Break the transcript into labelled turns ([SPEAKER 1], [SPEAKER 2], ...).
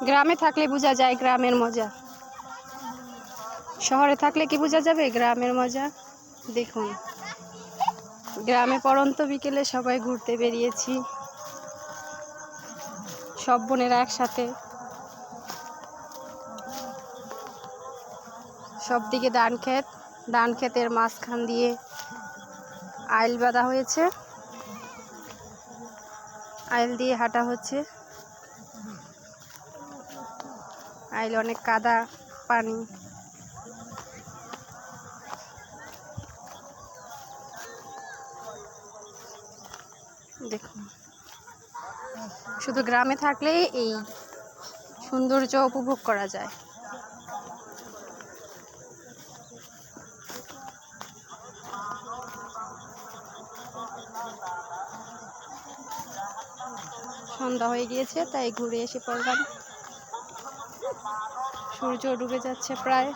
[SPEAKER 1] গ্রামে থাকলে বোঝা যায় গ্রামের মজা, শহরে থাকলে কি বোঝা যাবে গ্রামের মজা। দেখুন গ্রামে পড়ন্ত বিকেলে সবাই ঘুরতে বেরিয়েছি, সব বোনেরা একসাথে, সব দিকে ধান ক্ষেতের মাঝখান দিয়ে আইল বাঁধা হয়েছে, আইল দিয়ে হাঁটা হচ্ছে। আইল অনেক কাদা পানি। দেখুন শুধু গ্রামে থাকলেই এই সৌন্দর্য উপভোগ করা যায়। সন্ধ্যা হয়ে গিয়েছে তাই ঘুরে এসে পড়লাম। সূর্য ডুবে যাচ্ছে প্রায়।